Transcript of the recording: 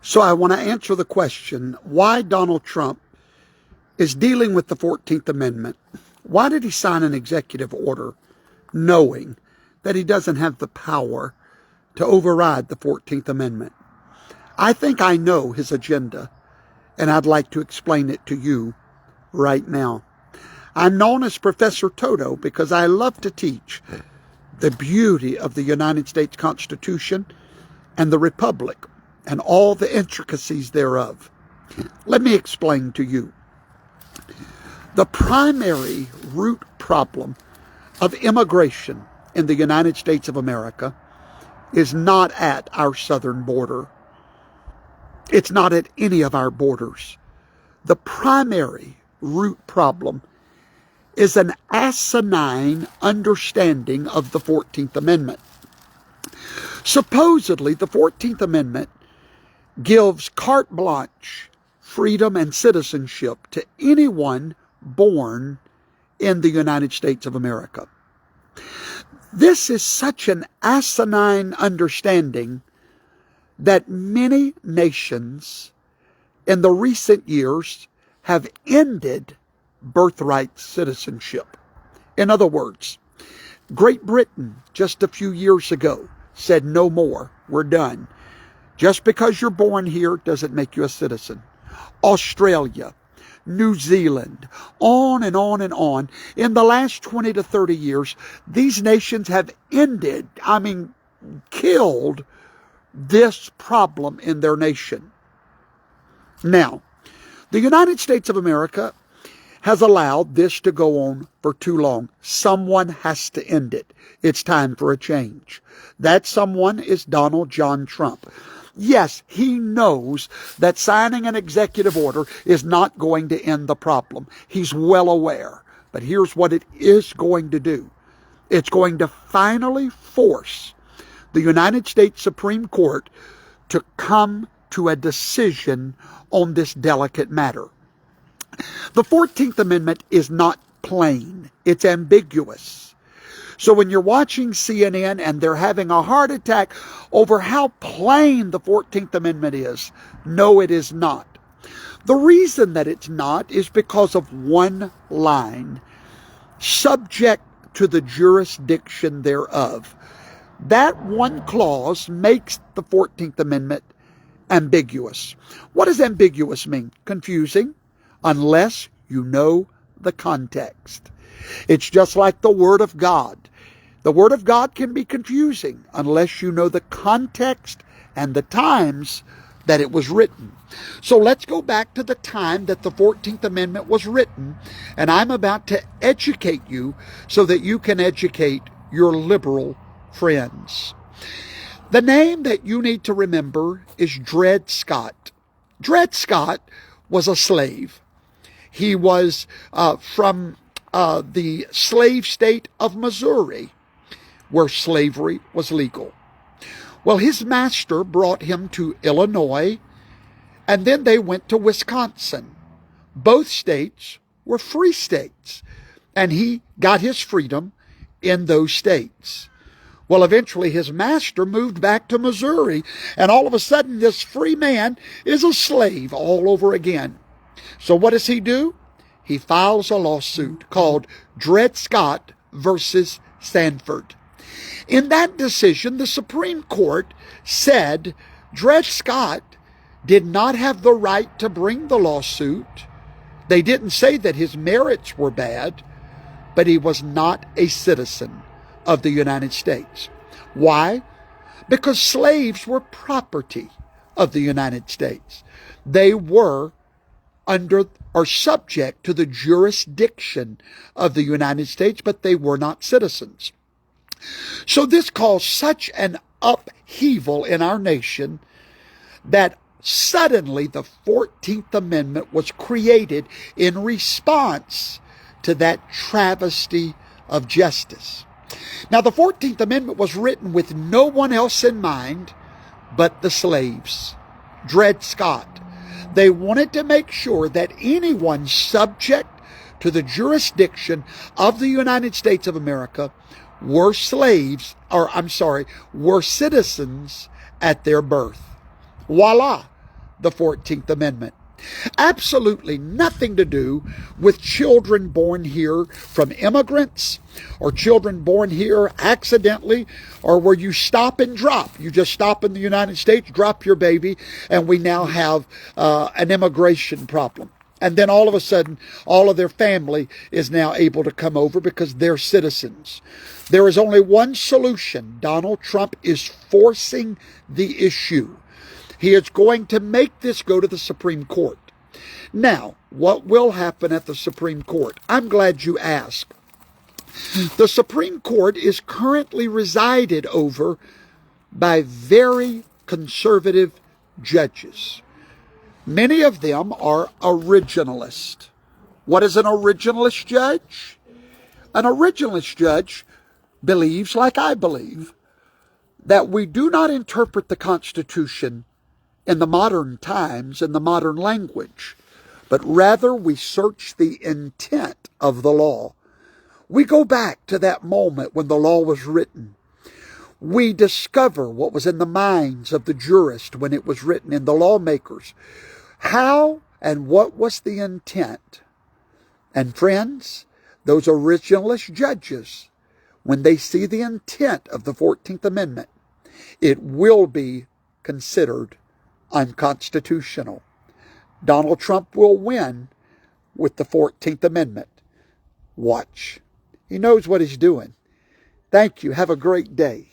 So I want to answer the question, why Donald Trump is dealing with the 14th Amendment. Why did he sign an executive order knowing that he doesn't have the power to override the 14th Amendment? I think I know his agenda, and I'd like to explain it to you right now. I'm known as Professor Toto because I love to teach the beauty of the United States Constitution and the Republic and all the intricacies thereof. Let me explain to you. The primary root problem of immigration in the United States of America is not at our southern border. It's not at any of our borders. The primary root problem is an asinine understanding of the 14th Amendment. Supposedly, the 14th Amendment gives carte blanche, freedom and citizenship to anyone born in the United States of America. This is such an asinine understanding that many nations in the recent years have ended birthright citizenship. In other words, Great Britain just a few years ago said no more, we're done. Just because you're born here doesn't make you a citizen. Australia, New Zealand, on and on and on. In the last 20 to 30 years, these nations have killed this problem in their nation. Now, the United States of America has allowed this to go on for too long. Someone has to end it. It's time for a change. That someone is Donald John Trump. Yes, he knows that signing an executive order is not going to end the problem. He's well aware. But here's what it is going to do. It's going to finally force the United States Supreme Court to come to a decision on this delicate matter. The 14th Amendment is not plain. It's ambiguous. So when you're watching CNN and they're having a heart attack over how plain the 14th Amendment is, no, it is not. The reason that it's not is because of one line, subject to the jurisdiction thereof. That one clause makes the 14th Amendment ambiguous. What does ambiguous mean? Confusing, unless you know the context. It's just like the Word of God. The Word of God can be confusing unless you know the context and the times that it was written. So let's go back to the time that the 14th Amendment was written, and I'm about to educate you so that you can educate your liberal friends. The name that you need to remember is Dred Scott. Dred Scott was a slave. He was from the slave state of Missouri, where slavery was legal. Well, his master brought him to Illinois, and then they went to Wisconsin. Both states were free states, and he got his freedom in those states. Well, eventually his master moved back to Missouri, and all of a sudden this free man is a slave all over again. So what does he do? He files a lawsuit called Dred Scott versus Sanford. In that decision, the Supreme Court said Dred Scott did not have the right to bring the lawsuit. They didn't say that his merits were bad, but he was not a citizen of the United States. Why? Because slaves were property of the United States. They were under or subject to the jurisdiction of the United States, but they were not citizens. So this caused such an upheaval in our nation that suddenly the 14th Amendment was created in response to that travesty of justice. Now, the 14th Amendment was written with no one else in mind but the slaves. Dred Scott. They wanted to make sure that anyone subject to the jurisdiction of the United States of America were citizens at their birth. Voila, the 14th Amendment. Absolutely nothing to do with children born here from immigrants or children born here accidentally or where you stop and drop. You just stop in the United States, drop your baby, and we now have an immigration problem. And then all of a sudden, all of their family is now able to come over because they're citizens. There is only one solution. Donald Trump is forcing the issue. He is going to make this go to the Supreme Court. Now, what will happen at the Supreme Court? I'm glad you asked. The Supreme Court is currently resided over by very conservative judges. Many of them are originalist. What is an originalist judge? An originalist judge believes, like I believe, that we do not interpret the Constitution in the modern times, in the modern language, but rather we search the intent of the law. We go back to that moment when the law was written. We discover what was in the minds of the jurist when it was written, in the lawmakers. How and what was the intent? And friends, those originalist judges, when they see the intent of the 14th Amendment, it will be considered unconstitutional. Donald Trump will win with the 14th Amendment. Watch. He knows what he's doing. Thank you. Have a great day.